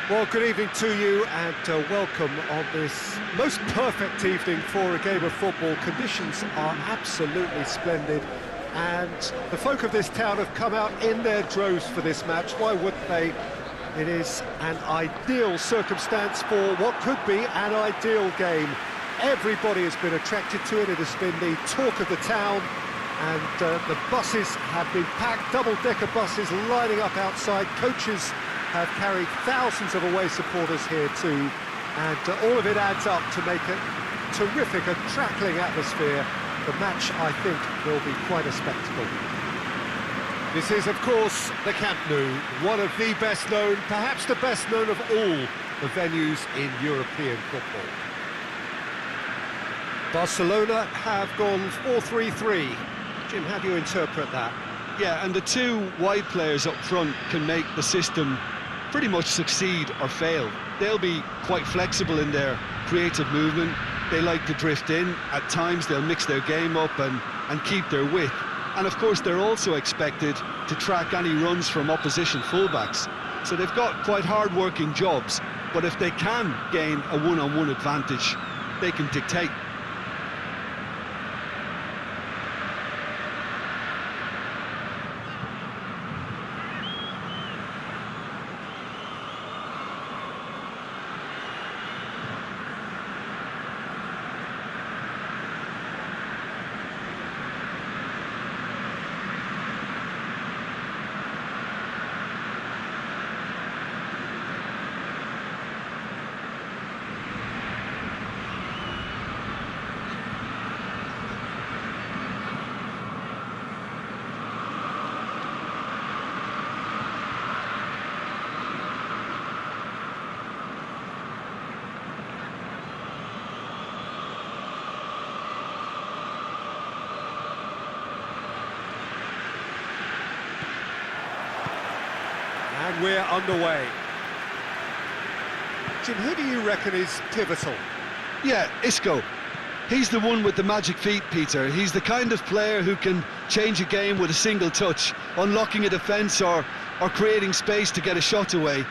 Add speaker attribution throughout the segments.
Speaker 1: Well, good evening to you and welcome on this most perfect evening for a game of football. Conditions are absolutely splendid and the folk of this town have come out in their droves for this match. Why wouldn't they? It is an ideal circumstance for what could be an ideal game. Everybody has been attracted to it. It has been the talk of the town and the buses have been packed, double-decker buses lining up outside. Coaches have carried thousands of away supporters here too, and all of it adds up to make a terrific, a crackling atmosphere. The match, I think, will be quite a spectacle. This is, of course, the Camp Nou, one of the best known, perhaps the best known of all the venues in European football. Barcelona have gone 4-3-3. Jim, how do you interpret that?
Speaker 2: Yeah, and the two wide players up front can make the system pretty much succeed or fail. They'll be quite flexible in their creative movement. They like to drift in. At times they'll mix their game up and keep their width. And of course they're also expected to track any runs from opposition fullbacks. So they've got quite hard-working jobs, but if they can gain a one-on-one advantage, they can dictate.
Speaker 1: And we're underway. Jim, who do you reckon is pivotal?
Speaker 2: Yeah, Isco. He's the one with the magic feet, Peter. He's the kind of player who can change a game with a single touch, unlocking a defence or creating space to get a shot away.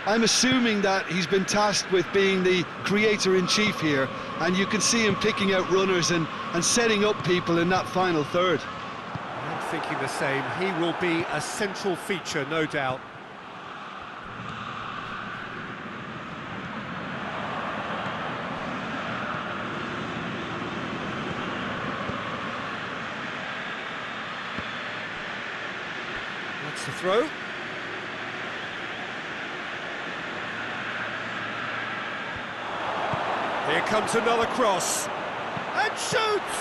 Speaker 2: I'm assuming that he's been tasked with being the creator-in-chief here, and you can see him picking out runners and setting up people in that final third.
Speaker 1: I'm thinking the same. He will be a central feature, no doubt. That's the throw. Here comes another cross. And shoots!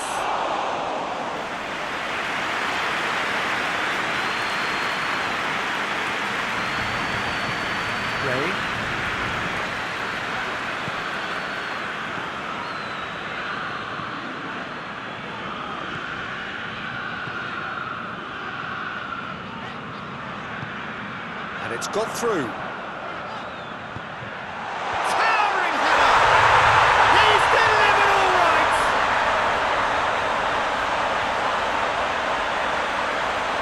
Speaker 1: Ray. And it's got through. Towering header! He's delivered all right!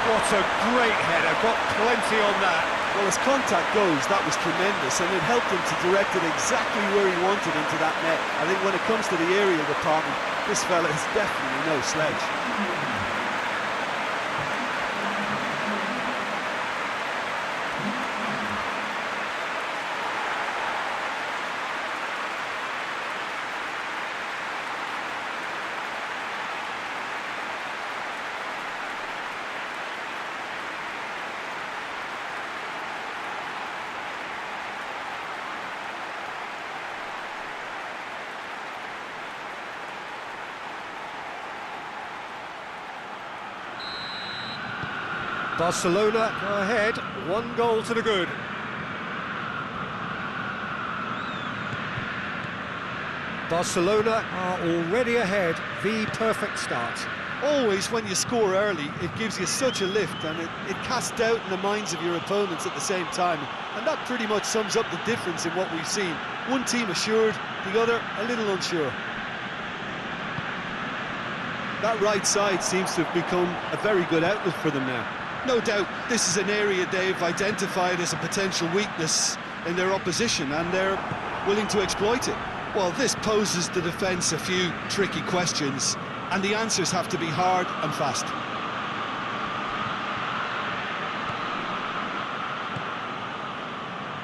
Speaker 1: What a great header, got plenty on that.
Speaker 2: Well, as contact goes, that was tremendous, and it helped him to direct it exactly where he wanted into that net. I think when it comes to the aerial department, this fella is definitely no sledge.
Speaker 1: Barcelona go ahead, 1 goal to the good. Barcelona are already ahead, the perfect start.
Speaker 2: Always, when you score early, it gives you such a lift, and it casts doubt in the minds of your opponents at the same time. And that pretty much sums up the difference in what we've seen. One team assured, the other a little unsure. That right side seems to have become a very good outlet for them now. No doubt this is an area they've identified as a potential weakness, in their opposition, and they're willing to exploit it. Well, this poses the defence a few tricky questions, and the answers have to be hard and fast.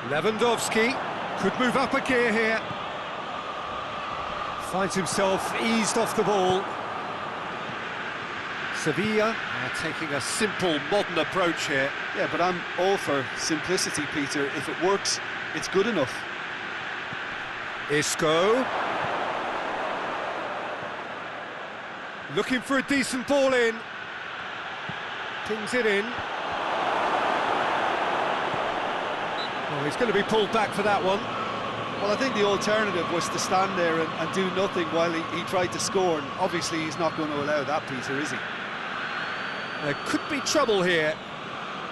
Speaker 1: Lewandowski could move up a gear here. Finds himself eased off the ball. Sevilla are taking a simple, modern approach here.
Speaker 2: Yeah, but I'm all for simplicity, Peter. If it works, it's good enough.
Speaker 1: Isco. Looking for a decent ball in. Pings it in. Oh, he's going to be pulled back for that one.
Speaker 2: Well, I think the alternative was to stand there and do nothing while he tried to score, and obviously he's not going to allow that, Peter, is he?
Speaker 1: There could be trouble here,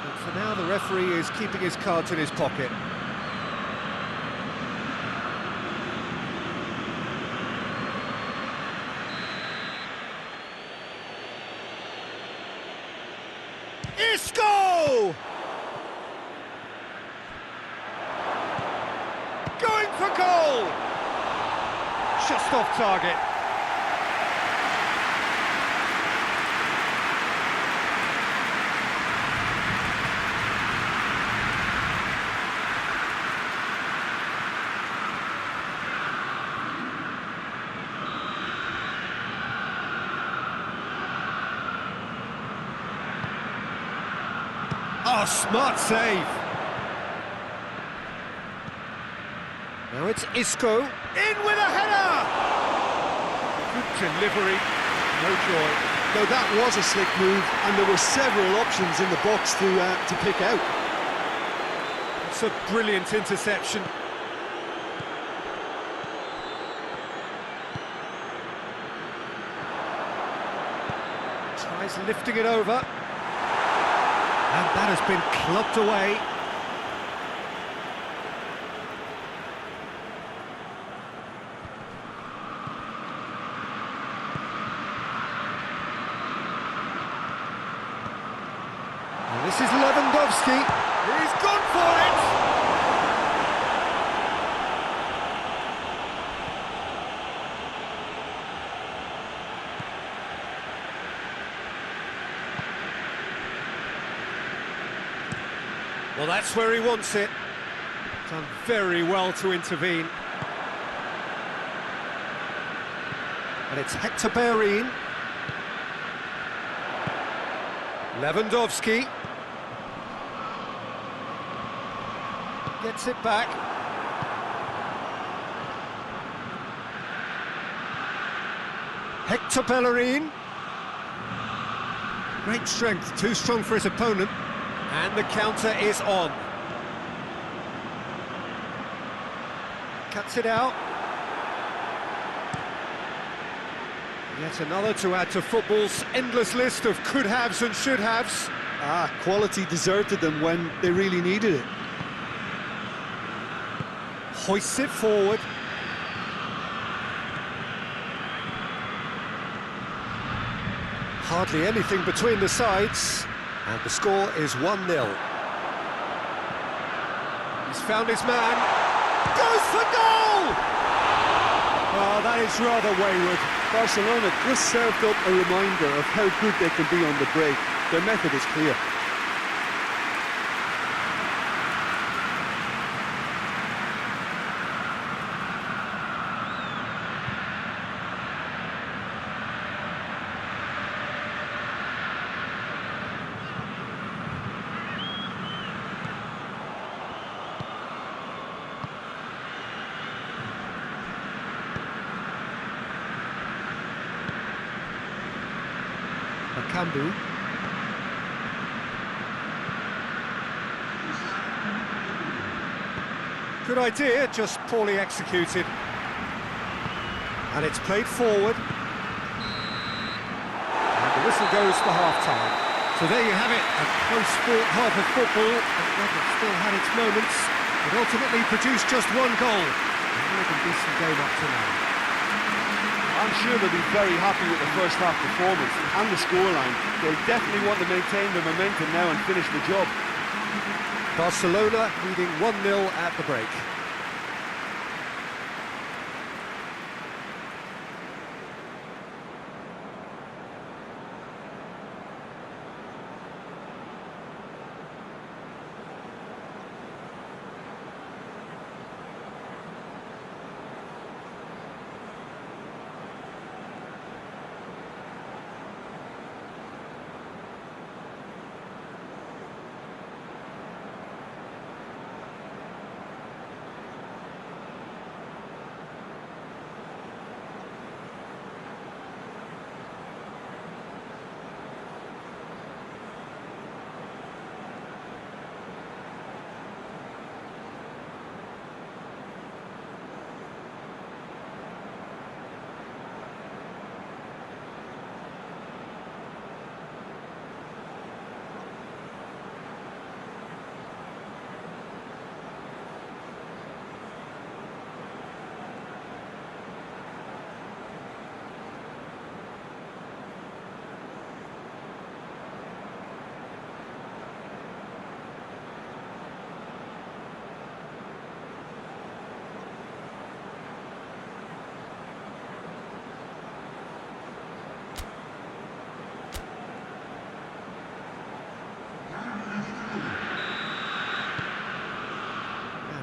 Speaker 1: but for now the referee is keeping his cards in his pocket. Isco! Going for goal! Just off target. Oh, smart save. Now it's Isco, in with a header! Good delivery, no joy.
Speaker 2: No, that was a slick move, and there were several options in the box to pick out.
Speaker 1: It's a brilliant interception. Tries lifting it over. And that has been clubbed away. And this is Lewandowski. He's gone for it! Well, that's where he wants it. Done very well to intervene. And it's Hector Bellerin. Lewandowski. Gets it back. Hector Bellerin. Great strength, too strong for his opponent. And the counter is on. Cuts it out. Yet another to add to football's endless list of could-haves and should-haves.
Speaker 2: Quality deserted them when they really needed it.
Speaker 1: Hoists it forward. Hardly anything between the sides. And the score is 1-0. He's found his man. Goes for goal! Oh, that is rather wayward.
Speaker 2: Barcelona just served up a reminder of how good they can be on the break. Their method is clear.
Speaker 1: Cambu. Good idea, just poorly executed. And it's played forward. And the whistle goes for half-time. So there you have it, a close-fought half of football. It still had its moments. It ultimately produced just one goal. A more than decent game up to now.
Speaker 2: I'm sure they'll be very happy with the first half performance and the scoreline. They'll definitely want to maintain the momentum now and finish the job.
Speaker 1: Barcelona leading 1-0 at the break.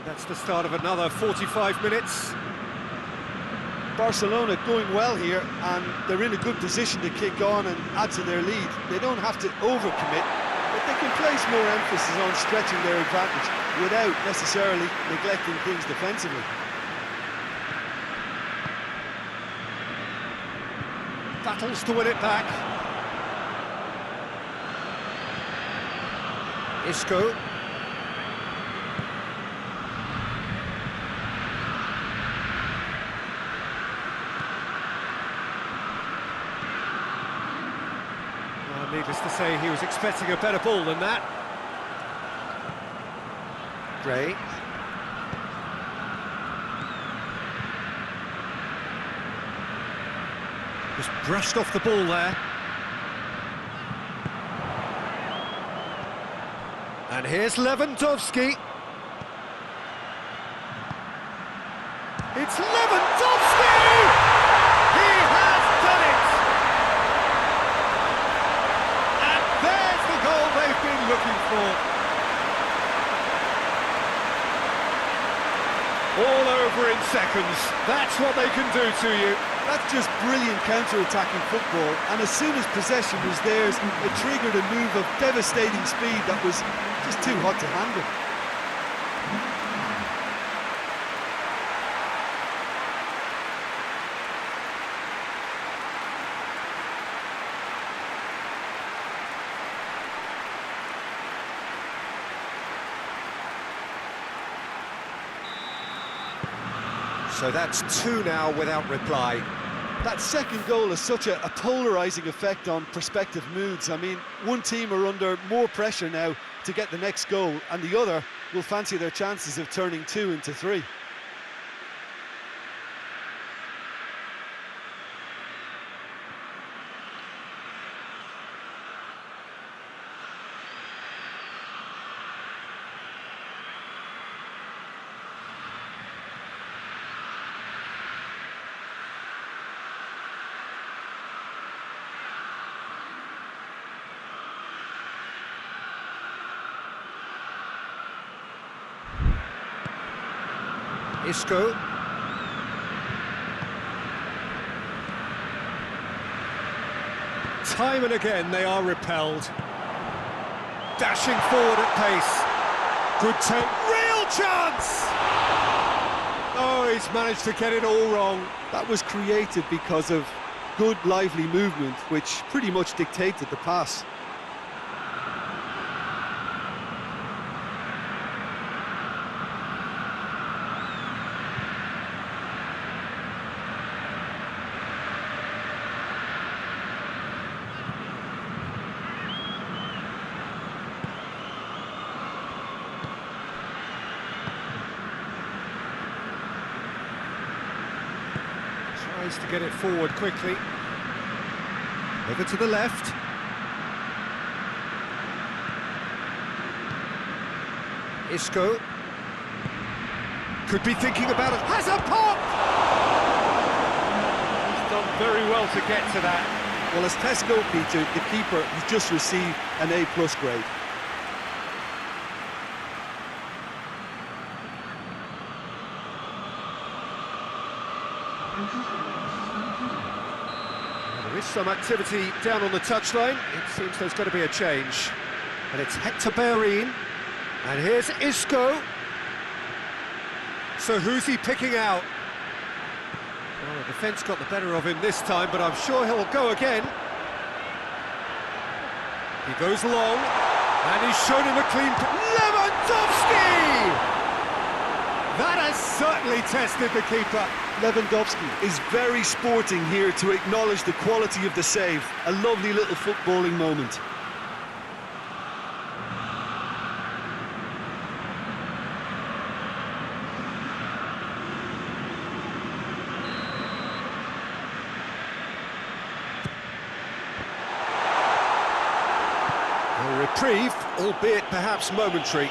Speaker 1: That's the start of another 45 minutes.
Speaker 2: Barcelona going well here, and they're in a good position to kick on and add to their lead. They don't have to overcommit, but they can place more emphasis on stretching their advantage without necessarily neglecting things defensively.
Speaker 1: Battles to win it back. Isco. Needless to say, he was expecting a better ball than that. Gray. Just brushed off the ball there. And here's Lewandowski. It's Lewandowski! He has done it! And there's the goal they've been looking for. All over in seconds. That's what they can do to you.
Speaker 2: That's just brilliant counter-attacking football, and as soon as possession was theirs, it triggered a move of devastating speed that was just too hot to handle.
Speaker 1: So that's two now without reply.
Speaker 2: That second goal has such a polarising effect on prospective moods. I mean, one team are under more pressure now to get the next goal, and the other will fancy their chances of turning 2 into 3.
Speaker 1: Isco. Time and again they are repelled. Dashing forward at pace. Good take. Real chance! Oh, he's managed to get it all wrong.
Speaker 2: That was created because of good, lively movement, which pretty much dictated the pass.
Speaker 1: Tries to get it forward quickly. Over to the left. Isco. Could be thinking about it. Has a pop!
Speaker 3: He's done very well to get to that.
Speaker 2: Well, as Tesco, Peter, the keeper, has just received an A+ grade.
Speaker 1: There is some activity down on the touchline. It seems there's going to be a change. And it's Hector Bellerin. And here's Isco. So who's he picking out? Well, the defence got the better of him this time, but I'm sure he'll go again. He goes long, and he's shown him a clean... Lewandowski! That has certainly tested the keeper.
Speaker 2: Lewandowski is very sporting here to acknowledge the quality of the save. A lovely little footballing moment.
Speaker 1: A reprieve, albeit perhaps momentary.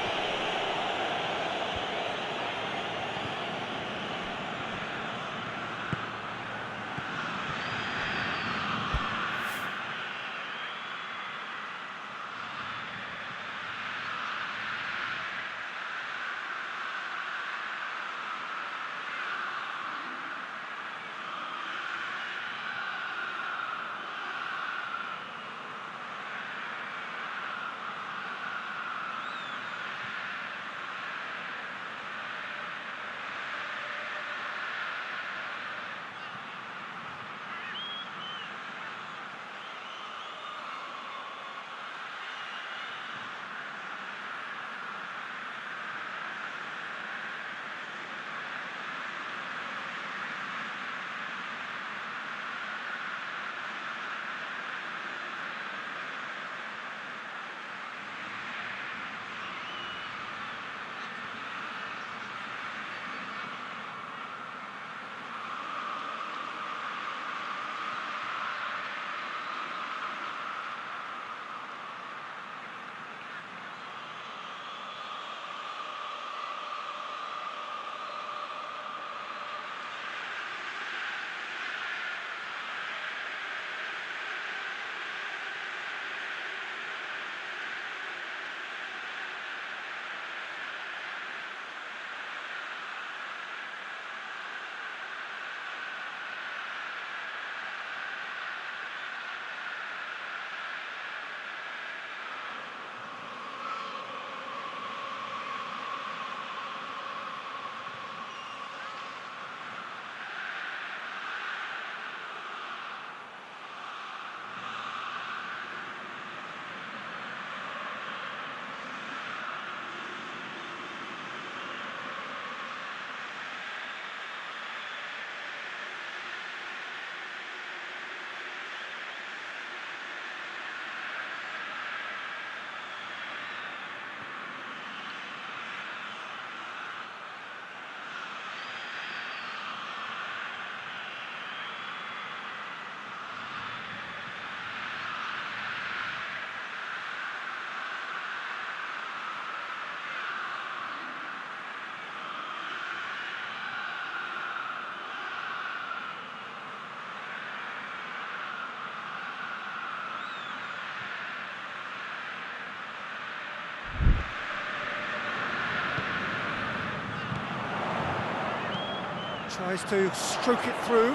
Speaker 1: Tries to stroke it through.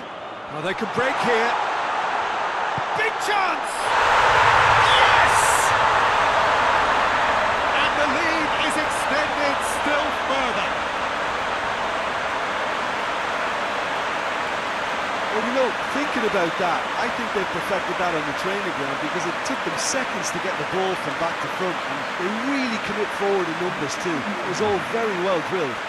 Speaker 1: Oh, they could break here. Big chance! Yes! And the lead is extended still further.
Speaker 2: Well, you know, thinking about that, I think they perfected that on the training ground because it took them seconds to get the ball from back to front, and they really commit forward in numbers too. It was all very well drilled.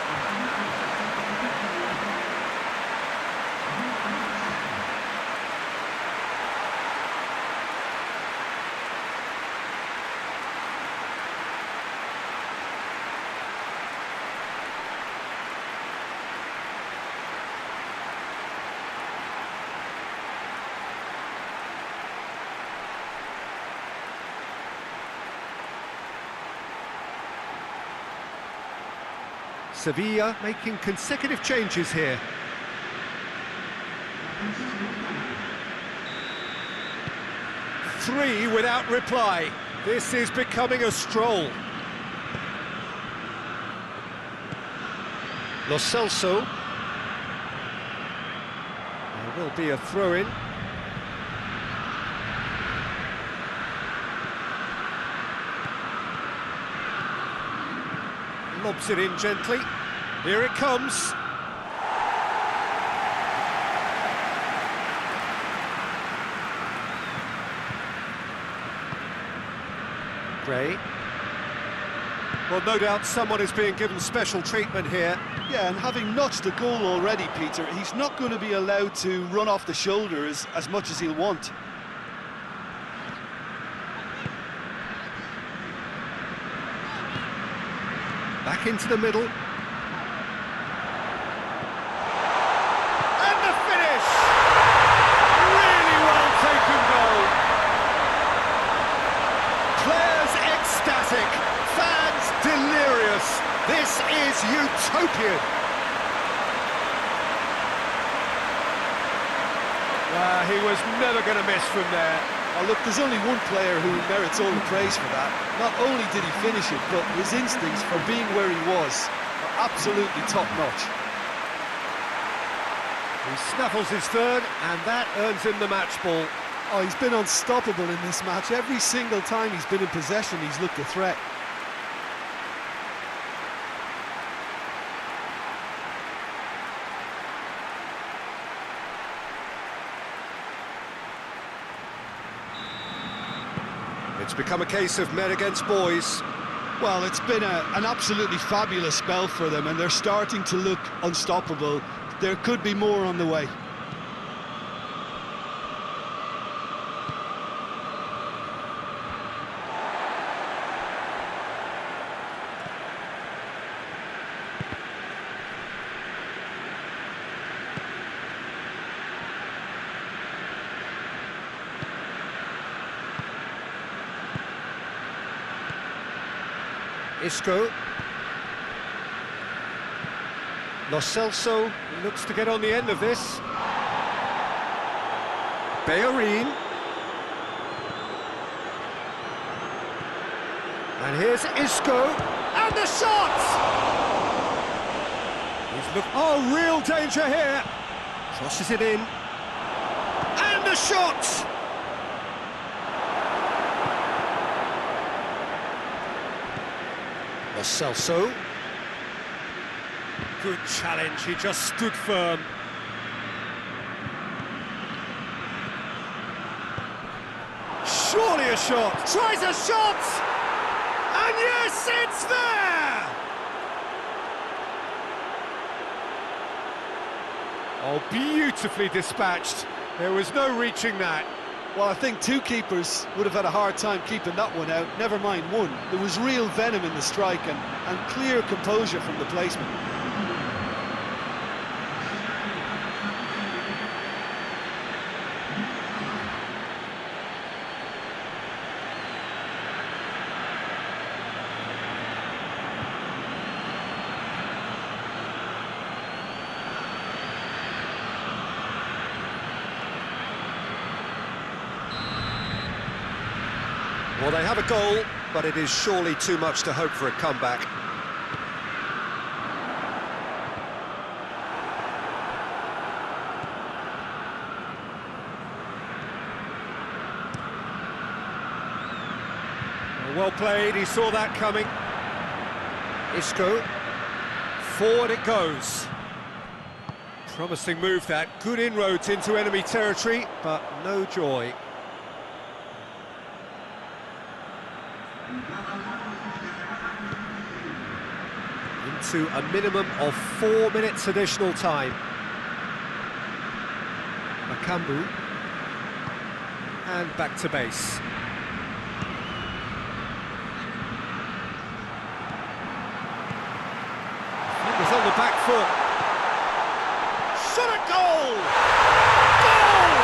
Speaker 1: Sevilla making consecutive changes here. Three without reply. This is becoming a stroll. Lo Celso. There will be a throw-in. Lobs it in gently. Here it comes. Gray. Well, no doubt someone is being given special treatment here.
Speaker 2: Yeah, and having notched a goal already, Peter, he's not going to be allowed to run off the shoulders as much as he'll want.
Speaker 1: Back into the middle. And the finish! Really well taken goal. Players ecstatic, fans delirious. This is utopian. He was never going to miss from there.
Speaker 2: Oh, look, there's only one player who merits all the praise for that. Not only did he finish it, but his instincts for being where he was are absolutely top-notch.
Speaker 1: He snaffles his third, and that earns him the match ball.
Speaker 2: Oh, he's been unstoppable in this match. Every single time he's been in possession, he's looked a threat.
Speaker 1: It's become a case of men against boys.
Speaker 2: Well, it's been an absolutely fabulous spell for them, and they're starting to look unstoppable. There could be more on the way.
Speaker 1: Isco. Lo Celso looks to get on the end of this. Bellerin. And here's Isco. And the shot! Oh, real danger here. Crosses it in. And the shot! Lo Celso. Good challenge, he just stood firm. Surely a shot! Tries a shot! And yes, it's there! Oh, beautifully dispatched. There was no reaching that.
Speaker 2: Well, I think two keepers would have had a hard time keeping that one out, never mind one. There was real venom in the strike and clear composure from the placement.
Speaker 1: Well, they have a goal, but it is surely too much to hope for a comeback. Well played, he saw that coming. Isco. Forward it goes. Promising move that. Good inroads into enemy territory, but no joy. Into a minimum of 4 minutes additional time. Makambu. And back to base. Fingers on the back foot. Shot at goal! Goal!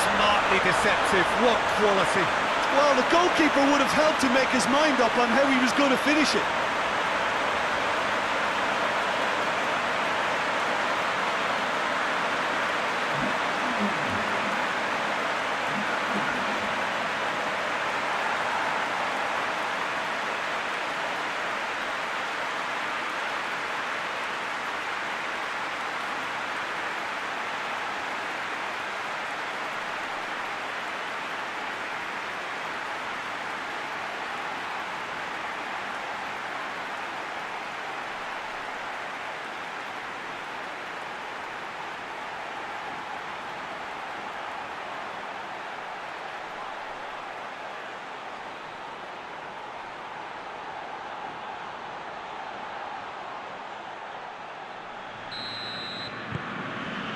Speaker 1: Smartly deceptive, what quality.
Speaker 2: Well, the goalkeeper would have helped to make his mind up on how he was going to finish it.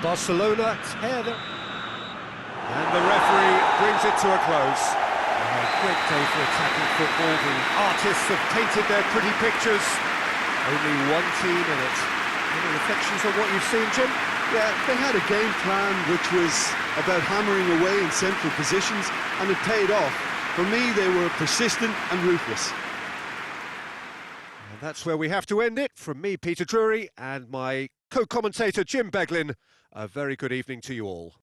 Speaker 1: Barcelona tear them. And the referee brings it to a close. A great day for attacking football. The artists have painted their pretty pictures. Only one team in it. Any reflections on what you've seen, Jim?
Speaker 2: Yeah, they had a game plan which was about hammering away in central positions, and it paid off. For me, they were persistent and ruthless.
Speaker 1: And that's where we have to end it. From me, Peter Drury, and my co-commentator, Jim Beglin. A very good evening to you all.